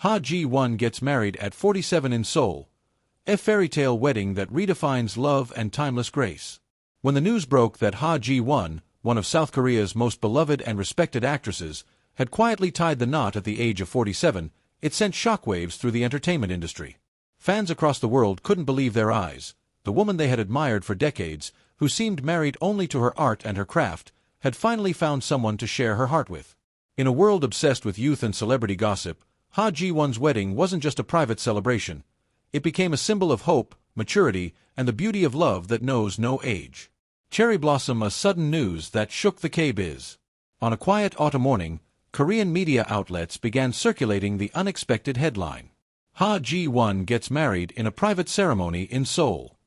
Ha Ji-won gets married at 47 in Seoul. A fairy tale wedding that redefines love and timeless grace. When the news broke that Ha Ji-won, one of South Korea's most beloved and respected actresses, had quietly tied the knot at the age of 47, it sent shockwaves through the entertainment industry. Fans across the world couldn't believe their eyes. The woman they had admired for decades, who seemed married only to her art and her craft, had finally found someone to share her heart with. In a world obsessed with youth and celebrity gossip, Ha Ji-won's wedding wasn't just a private celebration. It became a symbol of hope, maturity, and the beauty of love that knows no age. Cherry blossom, a sudden news that shook the K-biz. On a quiet autumn morning, Korean media outlets began circulating the unexpected headline. Ha Ji-won gets married in a private ceremony in Seoul.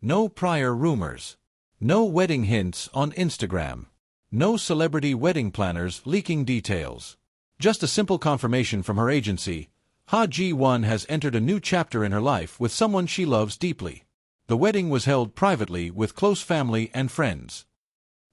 No prior rumors. No wedding hints on Instagram. No celebrity wedding planners leaking details. Just a simple confirmation from her agency. Ha Ji-won has entered a new chapter in her life with someone she loves deeply. The wedding was held privately with close family and friends.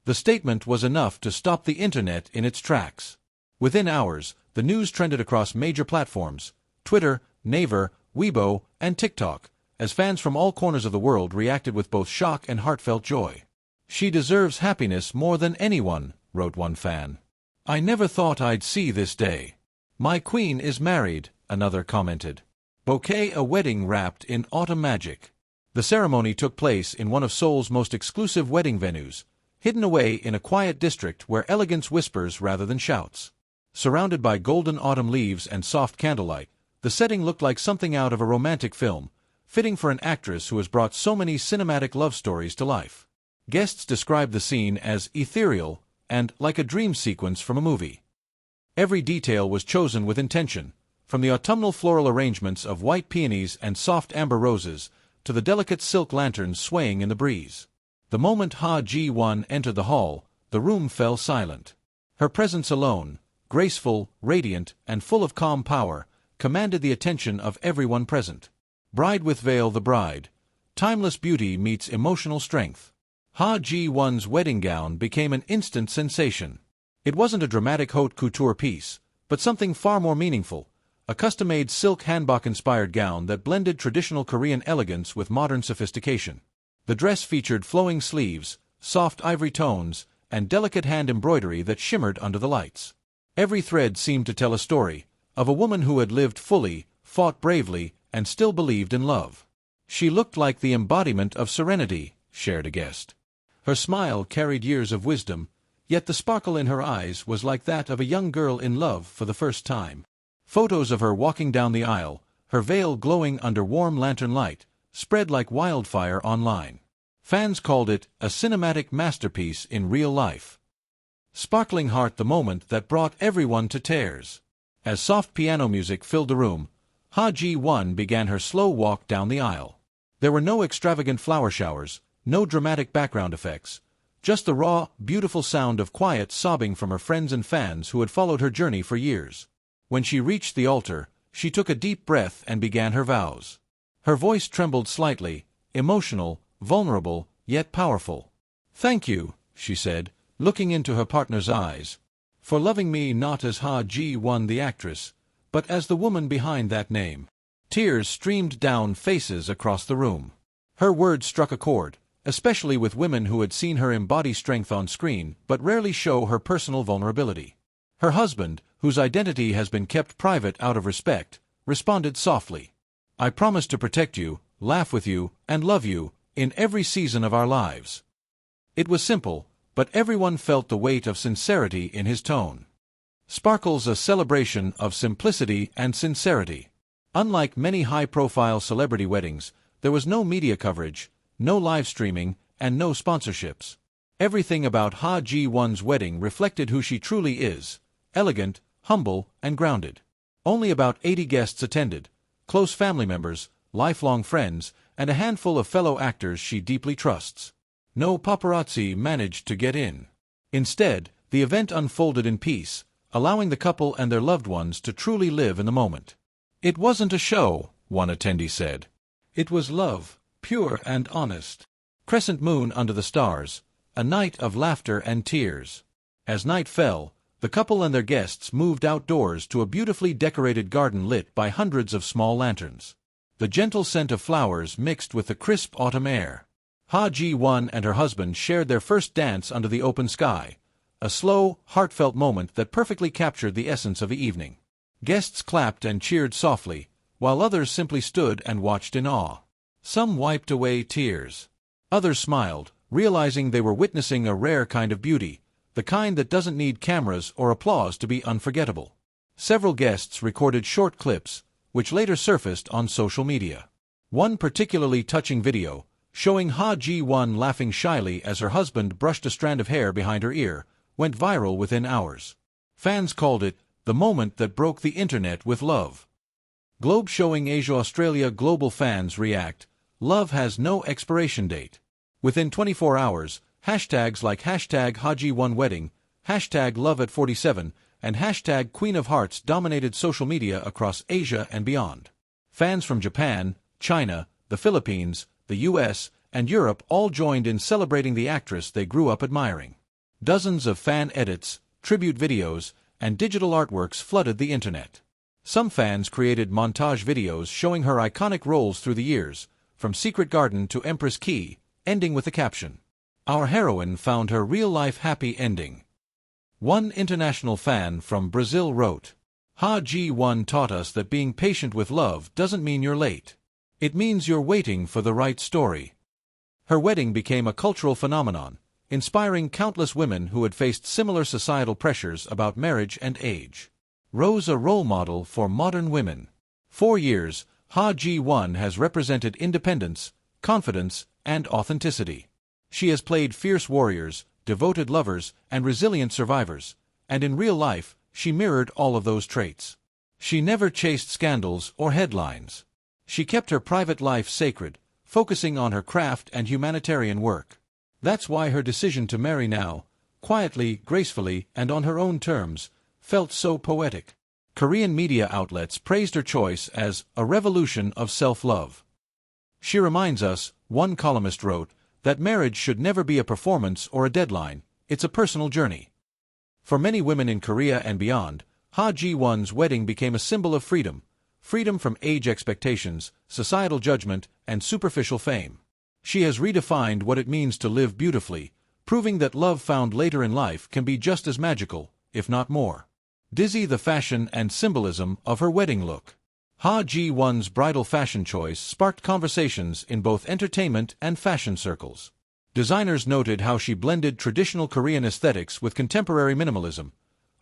The statement was enough to stop the internet in its tracks. Within hours, the news trended across major platforms: Twitter, Naver, Weibo, and TikTok, as fans from all corners of the world reacted with both shock and heartfelt joy. "She deserves happiness more than anyone," wrote one fan. "I never thought I'd see this day. My queen is married," another commented. Bouquet, a wedding wrapped in autumn magic. The ceremony took place in one of Seoul's most exclusive wedding venues, hidden away in a quiet district where elegance whispers rather than shouts. Surrounded by golden autumn leaves and soft candlelight, the setting looked like something out of a romantic film, fitting for an actress who has brought so many cinematic love stories to life. Guests described the scene as ethereal and like a dream sequence from a movie. Every detail was chosen with intention, from the autumnal floral arrangements of white peonies and soft amber roses to the delicate silk lanterns swaying in the breeze. The moment Ha Ji-won entered the hall, the room fell silent. Her presence alone, graceful, radiant, and full of calm power, commanded the attention of everyone present. Bride with veil, the bride. Timeless beauty meets emotional strength. Ha Ji-won's wedding gown became an instant sensation. It wasn't a dramatic haute couture piece, but something far more meaningful, a custom-made silk hanbok-inspired gown that blended traditional Korean elegance with modern sophistication. The dress featured flowing sleeves, soft ivory tones, and delicate hand embroidery that shimmered under the lights. Every thread seemed to tell a story, of a woman who had lived fully, fought bravely, and still believed in love. "She looked like the embodiment of serenity," shared a guest. Her smile carried years of wisdom, yet the sparkle in her eyes was like that of a young girl in love for the first time. Photos of her walking down the aisle, her veil glowing under warm lantern light, spread like wildfire online. Fans called it a cinematic masterpiece in real life. Sparkling Heart, the moment that brought everyone to tears. As soft piano music filled the room, Ha Ji-won began her slow walk down the aisle. There were no extravagant flower showers, no dramatic background effects, just the raw, beautiful sound of quiet sobbing from her friends and fans who had followed her journey for years. When she reached the altar, she took a deep breath and began her vows. Her voice trembled slightly, emotional, vulnerable, yet powerful. "Thank you," she said, looking into her partner's eyes, "for loving me not as Ha Ji-won the actress, but as the woman behind that name." Tears streamed down faces across the room. Her words struck a chord, especially with women who had seen her embody strength on screen but rarely show her personal vulnerability. Her husband, whose identity has been kept private out of respect, responded softly, "I promise to protect you, laugh with you, and love you, in every season of our lives." It was simple, but everyone felt the weight of sincerity in his tone. Sparkles, a celebration of simplicity and sincerity. Unlike many high-profile celebrity weddings, there was no media coverage, no live streaming, and no sponsorships. Everything about Ha Ji-won's wedding reflected who she truly is: elegant, humble, and grounded. Only about 80 guests attended, close family members, lifelong friends, and a handful of fellow actors she deeply trusts. No paparazzi managed to get in. Instead, the event unfolded in peace, allowing the couple and their loved ones to truly live in the moment. "It wasn't a show," one attendee said. "It was love, pure and honest." Crescent moon under the stars, a night of laughter and tears. As night fell, The couple and their guests moved outdoors to a beautifully decorated garden lit by hundreds of small lanterns. The gentle scent of flowers mixed with the crisp autumn air. Ha Ji-won and her husband shared their first dance under the open sky, a slow, heartfelt moment that perfectly captured the essence of the evening. Guests clapped and cheered softly, while others simply stood and watched in awe. Some wiped away tears. Others smiled, realizing they were witnessing a rare kind of beauty, the kind that doesn't need cameras or applause to be unforgettable. Several guests recorded short clips, which later surfaced on social media. One particularly touching video, showing Ha Ji-won laughing shyly as her husband brushed a strand of hair behind her ear, went viral within hours. Fans called it the moment that broke the internet with love. Globe showing Asia-Australia global fans react, love has no expiration date. Within 24 hours, hashtags like hashtag #HaJi1Wedding, hashtag #LoveAt47, and hashtag Queen of Hearts dominated social media across Asia and beyond. Fans from Japan, China, the Philippines, the US, and Europe all joined in celebrating the actress they grew up admiring. Dozens of fan edits, tribute videos, and digital artworks flooded the internet. Some fans created montage videos showing her iconic roles through the years, from Secret Garden to Empress Key, ending with the caption, "Our heroine found her real-life happy ending." One international fan from Brazil wrote, "Ha Ji-won taught us that being patient with love doesn't mean you're late. It means you're waiting for the right story." Her wedding became a cultural phenomenon, inspiring countless women who had faced similar societal pressures about marriage and age. Rose a role model for modern women. For years, Ha Ji-won has represented independence, confidence, and authenticity. She has played fierce warriors, devoted lovers, and resilient survivors, and in real life, she mirrored all of those traits. She never chased scandals or headlines. She kept her private life sacred, focusing on her craft and humanitarian work. That's why her decision to marry now, quietly, gracefully, and on her own terms, felt so poetic. Korean media outlets praised her choice as a revolution of self-love. She reminds us, one columnist wrote, that marriage should never be a performance or a deadline, it's a personal journey. For many women in Korea and beyond, Ha Ji-won's wedding became a symbol of freedom, freedom from age expectations, societal judgment, and superficial fame. She has redefined what it means to live beautifully, proving that love found later in life can be just as magical, if not more. Dizzy the fashion and symbolism of her wedding look. Ha Ji-won's bridal fashion choice sparked conversations in both entertainment and fashion circles. Designers noted how she blended traditional Korean aesthetics with contemporary minimalism,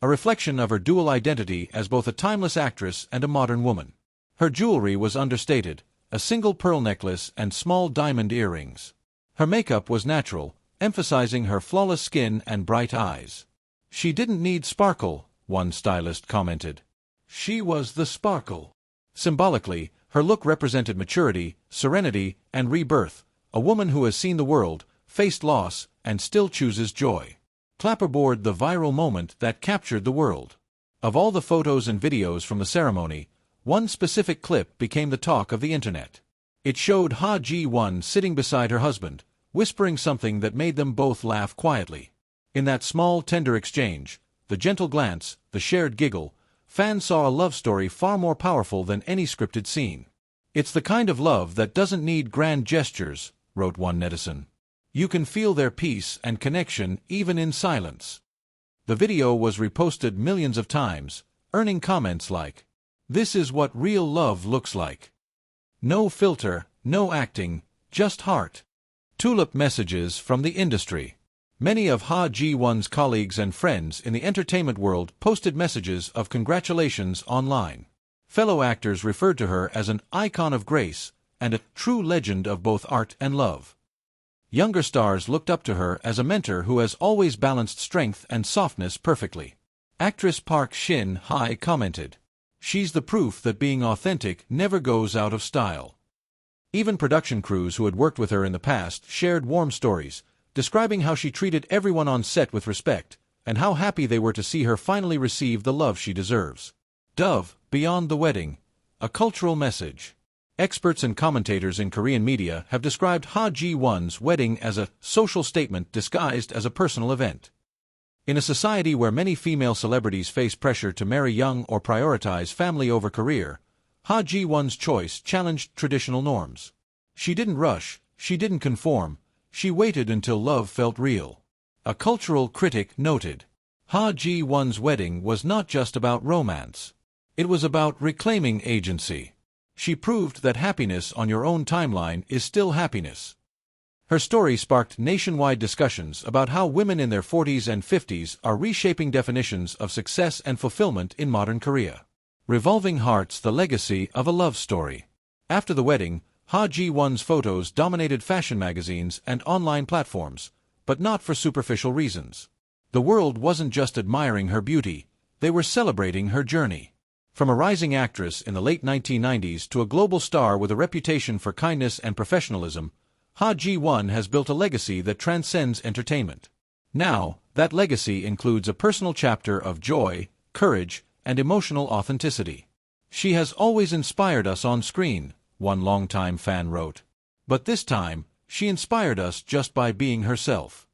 a reflection of her dual identity as both a timeless actress and a modern woman. Her jewelry was understated, a single pearl necklace and small diamond earrings. Her makeup was natural, emphasizing her flawless skin and bright eyes. "She didn't need sparkle," one stylist commented. "She was the sparkle." Symbolically, her look represented maturity, serenity, and rebirth, a woman who has seen the world, faced loss, and still chooses joy. Clapperboard the viral moment that captured the world. Of all the photos and videos from the ceremony, one specific clip became the talk of the internet. It showed Ha Ji-won sitting beside her husband, whispering something that made them both laugh quietly. In that small, tender exchange, the gentle glance, the shared giggle, fans saw a love story far more powerful than any scripted scene. "It's the kind of love that doesn't need grand gestures," wrote one netizen. "You can feel their peace and connection even in silence." The video was reposted millions of times, earning comments like, "This is what real love looks like. No filter, no acting, just heart." Tulip messages from the industry. Many of Ha Ji-won's colleagues and friends in the entertainment world posted messages of congratulations online. Fellow actors referred to her as an icon of grace and a true legend of both art and love. Younger stars looked up to her as a mentor who has always balanced strength and softness perfectly. Actress Park Shin-hye commented, "She's the proof that being authentic never goes out of style." Even production crews who had worked with her in the past shared warm stories, describing how she treated everyone on set with respect, and how happy they were to see her finally receive the love she deserves. Dove, beyond the wedding, a cultural message. Experts and commentators in Korean media have described Ha Ji-won's wedding as a social statement disguised as a personal event. In a society where many female celebrities face pressure to marry young or prioritize family over career, Ha Ji-won's choice challenged traditional norms. She didn't rush, she didn't conform, she waited until love felt real. A cultural critic noted, Ha Ji-won's wedding was not just about romance. It was about reclaiming agency. She proved that happiness on your own timeline is still happiness. Her story sparked nationwide discussions about how women in their 40s and 50s are reshaping definitions of success and fulfillment in modern Korea. Revolving Hearts: The Legacy of a Love Story. After the wedding, Ha Ji-won's photos dominated fashion magazines and online platforms, but not for superficial reasons. The world wasn't just admiring her beauty, they were celebrating her journey. From a rising actress in the late 1990s to a global star with a reputation for kindness and professionalism, Ha Ji-won has built a legacy that transcends entertainment. Now, that legacy includes a personal chapter of joy, courage, and emotional authenticity. She has always inspired us on screen, one longtime fan wrote. But this time, she inspired us just by being herself.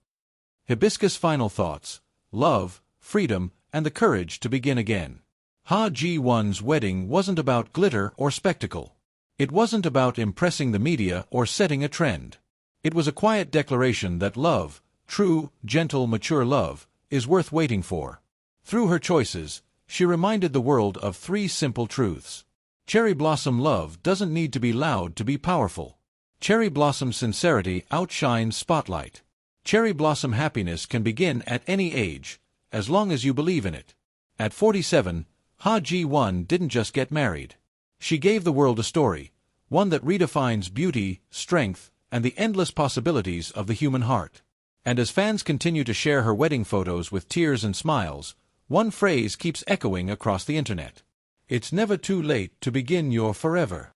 Hibiscus Final Thoughts: Love, freedom, and the courage to begin again. Ha Ji-won's wedding wasn't about glitter or spectacle. It wasn't about impressing the media or setting a trend. It was a quiet declaration that love, true, gentle, mature love, is worth waiting for. Through her choices, she reminded the world of three simple truths. Cherry blossom love doesn't need to be loud to be powerful. Cherry blossom sincerity outshines spotlight. Cherry blossom happiness can begin at any age, as long as you believe in it. At 47, Ha Ji-won didn't just get married. She gave the world a story, one that redefines beauty, strength, and the endless possibilities of the human heart. And as fans continue to share her wedding photos with tears and smiles, one phrase keeps echoing across the internet. It's never too late to begin your forever.